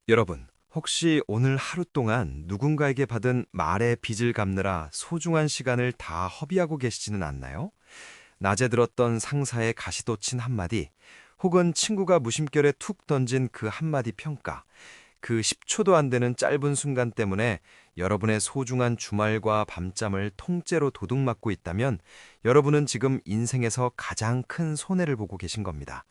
여러분, 혹시 오늘 하루 동안 누군가에게 받은 말의 빚을 갚느라 소중한 시간을 다 허비하고 계시지는 않나요? 낮에 들었던 상사의 가시돋친 한마디, 혹은 친구가 무심결에 툭 던진 그 한마디 평가, 그 10초도 안 되는 짧은 순간 때문에 여러분의 소중한 주말과 밤잠을 통째로 도둑맞고 있다면 여러분은 지금 인생에서 가장 큰 손해를 보고 계신 겁니다.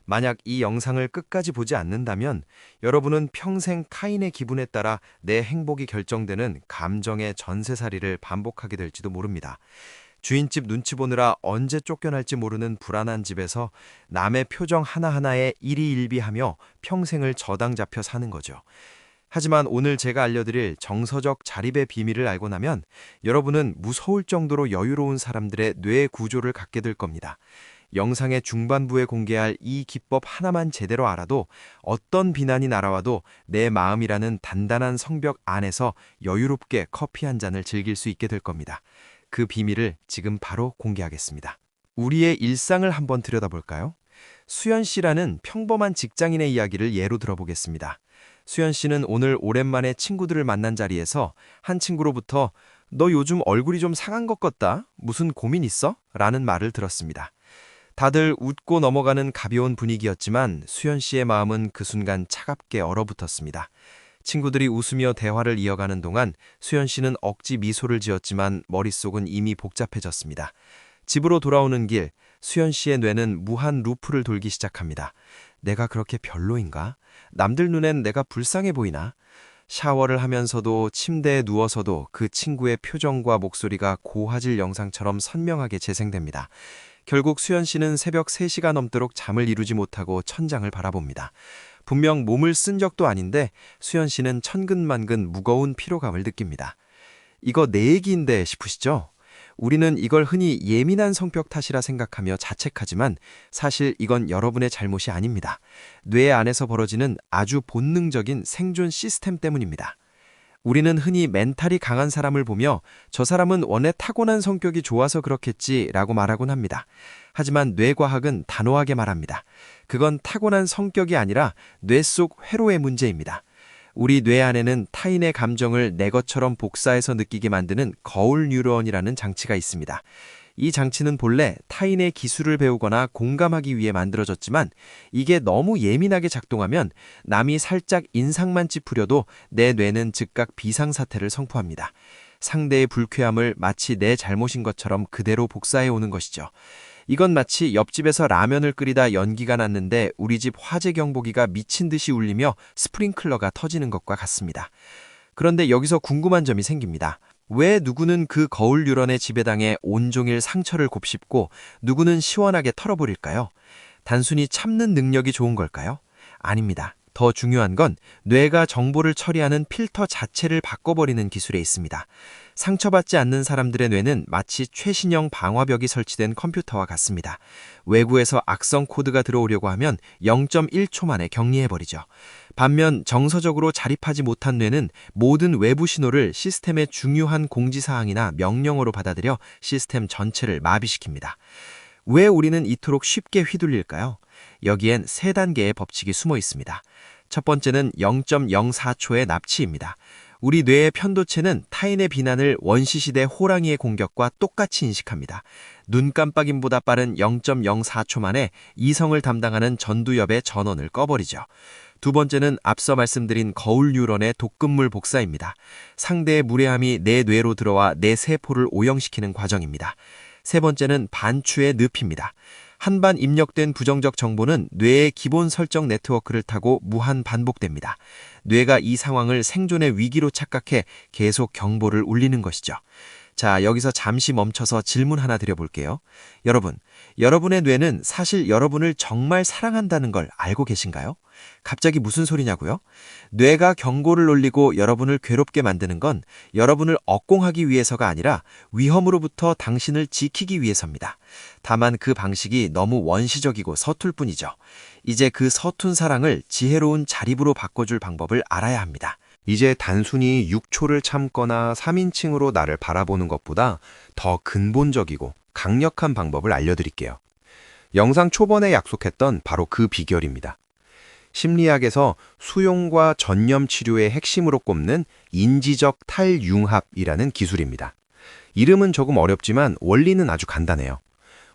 만약 이 영상을 끝까지 보지 않는다면 여러분은 평생 타인의 기분에 따라 내 행복이 결정되는 감정의 전세살이를 반복하게 될지도 모릅니다. 주인집 눈치 보느라 언제 쫓겨날지 모르는 불안한 집에서 남의 표정 하나하나에 일희일비하며 평생을 저당 잡혀 사는 거죠. 하지만 오늘 제가 알려드릴 정서적 자립의 비밀을 알고 나면 여러분은 무서울 정도로 여유로운 사람들의 뇌 구조를 갖게 될 겁니다. 영상의 중반부에 공개할 이 기법 하나만 제대로 알아도 어떤 비난이 날아와도 내 마음이라는 단단한 성벽 안에서 여유롭게 커피 한 잔을 즐길 수 있게 될 겁니다. 그 비밀을 지금 바로 공개하겠습니다. 우리의 일상을 한번 들여다볼까요? 수연 씨라는 평범한 직장인의 이야기를 예로 들어보겠습니다. 수연 씨는 오늘 오랜만에 친구들을 만난 자리에서 한 친구로부터 "너 요즘 얼굴이 좀 상한 것 같다. 무슨 고민 있어?" 라는 말을 들었습니다. 다들 웃고 넘어가는 가벼운 분위기였지만 수연 씨의 마음은 그 순간 차갑게 얼어붙었습니다. 친구들이 웃으며 대화를 이어가는 동안 수연 씨는 억지 미소를 지었지만 머릿속은 이미 복잡해졌습니다. 집으로 돌아오는 길, 수연 씨의 뇌는 무한 루프를 돌기 시작합니다. 내가 그렇게 별로인가? 남들 눈엔 내가 불쌍해 보이나? 샤워를 하면서도 침대에 누워서도 그 친구의 표정과 목소리가 고화질 영상처럼 선명하게 재생됩니다. 결국 수연 씨는 새벽 3시가 넘도록 잠을 이루지 못하고 천장을 바라봅니다. 분명 몸을 쓴 적도 아닌데 수연 씨는 천근만근 무거운 피로감을 느낍니다. 이거 내 얘기인데 싶으시죠? 우리는 이걸 흔히 예민한 성격 탓이라 생각하며 자책하지만 사실 이건 여러분의 잘못이 아닙니다. 뇌 안에서 벌어지는 아주 본능적인 생존 시스템 때문입니다. 우리는 흔히 멘탈이 강한 사람을 보며 저 사람은 원래 타고난 성격이 좋아서 그렇겠지라고 말하곤 합니다. 하지만 뇌과학은 단호하게 말합니다. 그건 타고난 성격이 아니라 뇌 속 회로의 문제입니다. 우리 뇌 안에는 타인의 감정을 내 것처럼 복사해서 느끼게 만드는 거울 뉴런이라는 장치가 있습니다. 이 장치는 본래 타인의 기술을 배우거나 공감하기 위해 만들어졌지만 이게 너무 예민하게 작동하면 남이 살짝 인상만 찌푸려도 내 뇌는 즉각 비상사태를 선포합니다. 상대의 불쾌함을 마치 내 잘못인 것처럼 그대로 복사해 오는 것이죠. 이건 마치 옆집에서 라면을 끓이다 연기가 났는데 우리 집 화재 경보기가 미친 듯이 울리며 스프링클러가 터지는 것과 같습니다. 그런데 여기서 궁금한 점이 생깁니다. 왜 누구는 그 거울 뉴런의 지배당해 온종일 상처를 곱씹고 누구는 시원하게 털어버릴까요? 단순히 참는 능력이 좋은 걸까요? 아닙니다. 더 중요한 건 뇌가 정보를 처리하는 필터 자체를 바꿔버리는 기술에 있습니다. 상처받지 않는 사람들의 뇌는 마치 최신형 방화벽이 설치된 컴퓨터와 같습니다. 외부에서 악성 코드가 들어오려고 하면 0.1초 만에 격리해버리죠. 반면 정서적으로 자립하지 못한 뇌는 모든 외부 신호를 시스템의 중요한 공지사항이나 명령어로 받아들여 시스템 전체를 마비시킵니다. 왜 우리는 이토록 쉽게 휘둘릴까요? 여기엔 3단계의 법칙이 숨어 있습니다. 첫 번째는 0.04초의 납치입니다. 우리 뇌의 편도체는 타인의 비난을 원시시대 호랑이의 공격과 똑같이 인식합니다. 눈 깜빡임보다 빠른 0.04초 만에 이성을 담당하는 전두엽의 전원을 꺼버리죠. 두 번째는 앞서 말씀드린 거울 뉴런의 독극물 복사입니다. 상대의 무례함이 내 뇌로 들어와 내 세포를 오염시키는 과정입니다. 세 번째는 반추의 늪입니다. 한 번 입력된 부정적 정보는 뇌의 기본 설정 네트워크를 타고 무한 반복됩니다. 뇌가 이 상황을 생존의 위기로 착각해 계속 경보를 울리는 것이죠. 자, 여기서 잠시 멈춰서 질문 하나 드려볼게요. 여러분의 뇌는 사실 여러분을 정말 사랑한다는 걸 알고 계신가요? 갑자기 무슨 소리냐고요? 뇌가 경고를 울리고 여러분을 괴롭게 만드는 건 여러분을 억공하기 위해서가 아니라 위험으로부터 당신을 지키기 위해서입니다. 다만 그 방식이 너무 원시적이고 서툴 뿐이죠. 이제 그 서툰 사랑을 지혜로운 자립으로 바꿔줄 방법을 알아야 합니다. 이제 단순히 6초를 참거나 3인칭으로 나를 바라보는 것보다 더 근본적이고 강력한 방법을 알려드릴게요. 영상 초반에 약속했던 바로 그 비결입니다. 심리학에서 수용과 전념 치료의 핵심으로 꼽는 인지적 탈융합이라는 기술입니다. 이름은 조금 어렵지만 원리는 아주 간단해요.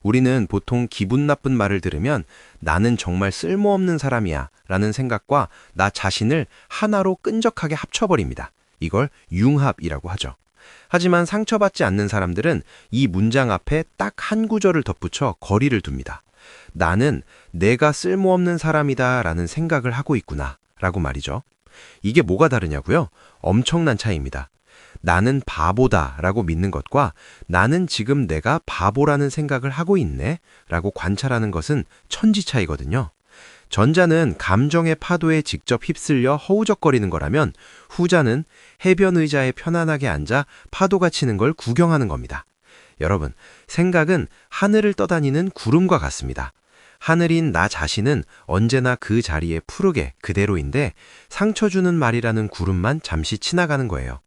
우리는 보통 기분 나쁜 말을 들으면 나는 정말 쓸모없는 사람이야 라는 생각과 나 자신을 하나로 끈적하게 합쳐버립니다. 이걸 융합이라고 하죠. 하지만 상처받지 않는 사람들은 이 문장 앞에 딱 한 구절을 덧붙여 거리를 둡니다. 나는 내가 쓸모없는 사람이다 라는 생각을 하고 있구나 라고 말이죠. 이게 뭐가 다르냐고요? 엄청난 차이입니다. 나는 바보다 라고 믿는 것과 나는 지금 내가 바보라는 생각을 하고 있네 라고 관찰하는 것은 천지 차이거든요. 전자는 감정의 파도에 직접 휩쓸려 허우적거리는 거라면 후자는 해변 의자에 편안하게 앉아 파도가 치는 걸 구경하는 겁니다. 여러분, 생각은 하늘을 떠다니는 구름과 같습니다. 하늘인 나 자신은 언제나 그 자리에 푸르게 그대로인데 상처 주는 말이라는 구름만 잠시 지나가는 거예요.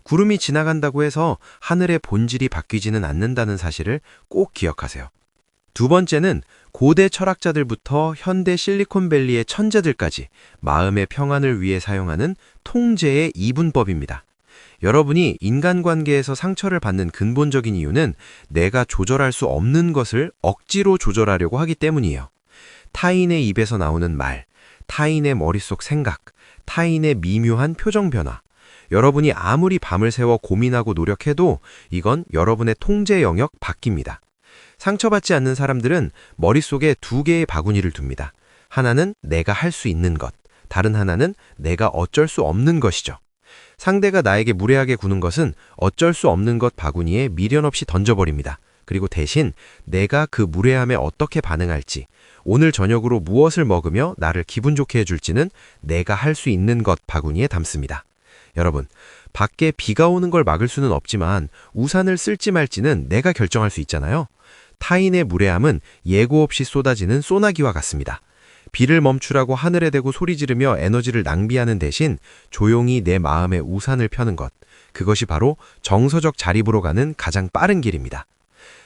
구름이 지나간다고 해서 하늘의 본질이 바뀌지는 않는다는 사실을 꼭 기억하세요. 두 번째는 고대 철학자들부터 현대 실리콘밸리의 천재들까지 마음의 평안을 위해 사용하는 통제의 이분법입니다. 여러분이 인간관계에서 상처를 받는 근본적인 이유는 내가 조절할 수 없는 것을 억지로 조절하려고 하기 때문이에요. 타인의 입에서 나오는 말, 타인의 머릿속 생각, 타인의 미묘한 표정 변화. 여러분이 아무리 밤을 새워 고민하고 노력해도 이건 여러분의 통제 영역 밖입니다. 상처받지 않는 사람들은 머릿속에 두 개의 바구니를 둡니다. 하나는 내가 할 수 있는 것, 다른 하나는 내가 어쩔 수 없는 것이죠. 상대가 나에게 무례하게 구는 것은 어쩔 수 없는 것 바구니에 미련 없이 던져버립니다. 그리고 대신 내가 그 무례함에 어떻게 반응할지, 오늘 저녁으로 무엇을 먹으며 나를 기분 좋게 해줄지는 내가 할 수 있는 것 바구니에 담습니다. 여러분, 밖에 비가 오는 걸 막을 수는 없지만 우산을 쓸지 말지는 내가 결정할 수 있잖아요. 타인의 무례함은 예고 없이 쏟아지는 소나기와 같습니다. 비를 멈추라고 하늘에 대고 소리 지르며 에너지를 낭비하는 대신 조용히 내 마음에 우산을 펴는 것, 그것이 바로 정서적 자립으로 가는 가장 빠른 길입니다.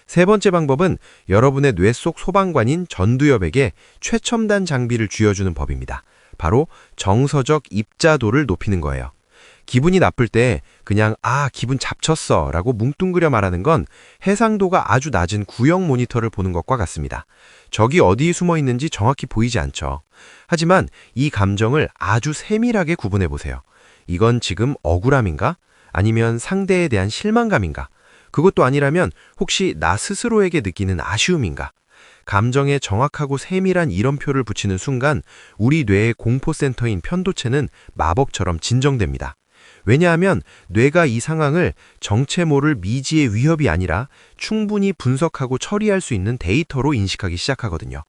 세 번째 방법은 여러분의 뇌 속 소방관인 전두엽에게 최첨단 장비를 쥐어주는 법입니다. 바로 정서적 입자도를 높이는 거예요. 기분이 나쁠 때 그냥 기분 잡쳤어 라고 뭉뚱그려 말하는 건 해상도가 아주 낮은 구형 모니터를 보는 것과 같습니다. 적이 어디에 숨어 있는지 정확히 보이지 않죠. 하지만 이 감정을 아주 세밀하게 구분해 보세요. 이건 지금 억울함인가? 아니면 상대에 대한 실망감인가? 그것도 아니라면 혹시 나 스스로에게 느끼는 아쉬움인가? 감정에 정확하고 세밀한 이름표를 붙이는 순간 우리 뇌의 공포센터인 편도체는 마법처럼 진정됩니다. 왜냐하면 뇌가 이 상황을 정체 모를 미지의 위협이 아니라 충분히 분석하고 처리할 수 있는 데이터로 인식하기 시작하거든요.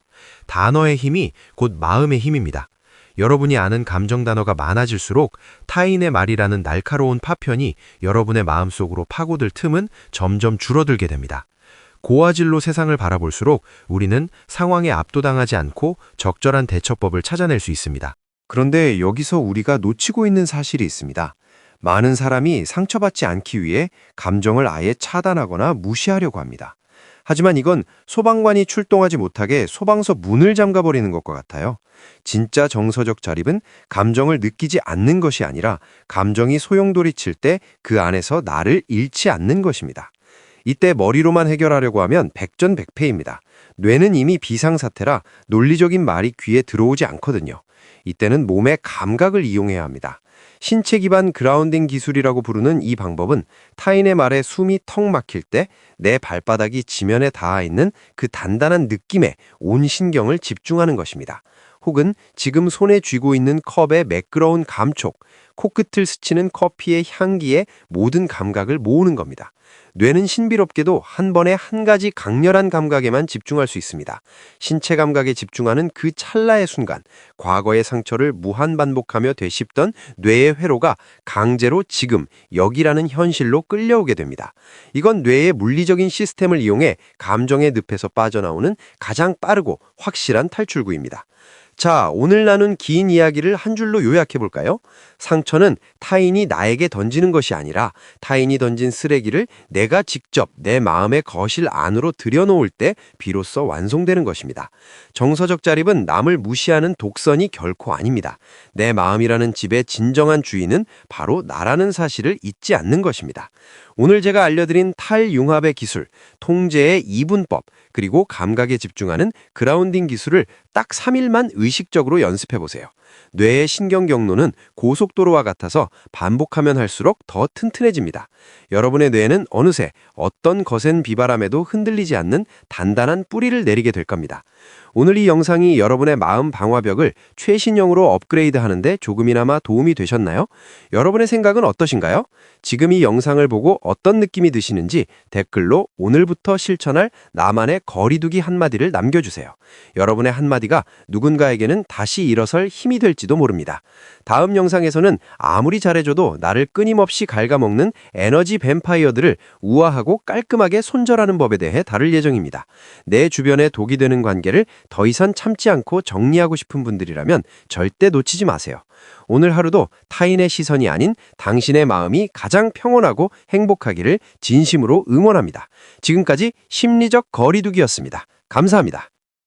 단어의 힘이 곧 마음의 힘입니다. 여러분이 아는 감정 단어가 많아질수록 타인의 말이라는 날카로운 파편이 여러분의 마음속으로 파고들 틈은 점점 줄어들게 됩니다. 고화질로 세상을 바라볼수록 우리는 상황에 압도당하지 않고 적절한 대처법을 찾아낼 수 있습니다. 그런데 여기서 우리가 놓치고 있는 사실이 있습니다. 많은 사람이 상처받지 않기 위해 감정을 아예 차단하거나 무시하려고 합니다. 하지만 이건 소방관이 출동하지 못하게 소방서 문을 잠가버리는 것과 같아요. 진짜 정서적 자립은 감정을 느끼지 않는 것이 아니라 감정이 소용돌이 칠 때 그 안에서 나를 잃지 않는 것입니다. 이때 머리로만 해결하려고 하면 백전백패입니다. 뇌는 이미 비상사태라 논리적인 말이 귀에 들어오지 않거든요. 이때는 몸의 감각을 이용해야 합니다. 신체 기반 그라운딩 기술이라고 부르는 이 방법은 타인의 말에 숨이 턱 막힐 때 내 발바닥이 지면에 닿아 있는 그 단단한 느낌에 온 신경을 집중하는 것입니다. 혹은 지금 손에 쥐고 있는 컵의 매끄러운 감촉, 코끝을 스치는 커피의 향기에 모든 감각을 모으는 겁니다. 뇌는 신비롭게도 한 번에 한 가지 강렬한 감각에만 집중할 수 있습니다. 신체 감각에 집중하는 그 찰나의 순간, 과거의 상처를 무한 반복하며 되씹던 뇌의 회로가 강제로 지금, 여기라는 현실로 끌려오게 됩니다. 이건 뇌의 물리적인 시스템을 이용해 감정의 늪에서 빠져나오는 가장 빠르고 확실한 탈출구입니다. 자, 오늘 나눈 긴 이야기를 한 줄로 요약해 볼까요? 상처는 타인이 나에게 던지는 것이 아니라 타인이 던진 쓰레기를 내가 직접 내 마음의 거실 안으로 들여놓을 때 비로소 완성되는 것입니다. 정서적 자립은 남을 무시하는 독선이 결코 아닙니다. 내 마음이라는 집의 진정한 주인은 바로 나라는 사실을 잊지 않는 것입니다. 오늘 제가 알려드린 탈융합의 기술, 통제의 이분법, 그리고 감각에 집중하는 그라운딩 기술을 딱 3일만 의식적으로 연습해 보세요. 뇌의 신경 경로는 고속도로와 같아서 반복하면 할수록 더 튼튼해집니다. 여러분의 뇌는 어느새 어떤 거센 비바람에도 흔들리지 않는 단단한 뿌리를 내리게 될 겁니다. 오늘 이 영상이 여러분의 마음 방화벽을 최신형으로 업그레이드하는데 조금이나마 도움이 되셨나요? 여러분의 생각은 어떠신가요? 지금 이 영상을 보고 어떤 느낌이 드시는지 댓글로 오늘부터 실천할 나만의 거리두기 한마디를 남겨주세요. 여러분의 한마디가 누군가에게는 다시 일어설 힘이 될지도 모릅니다. 다음 영상에서는 아무리 잘해줘도 나를 끊임없이 갉아먹는 에너지 뱀파이어들을 우아하고 깔끔하게 손절하는 법에 대해 다룰 예정입니다. 내 주변에 독이 되는 관계를 더 이상 참지 않고 정리하고 싶은 분들이라면 절대 놓치지 마세요. 오늘 하루도 타인의 시선이 아닌 당신의 마음이 가장 평온하고 행복하기를 진심으로 응원합니다. 지금까지 심리적 거리두기였습니다. 감사합니다.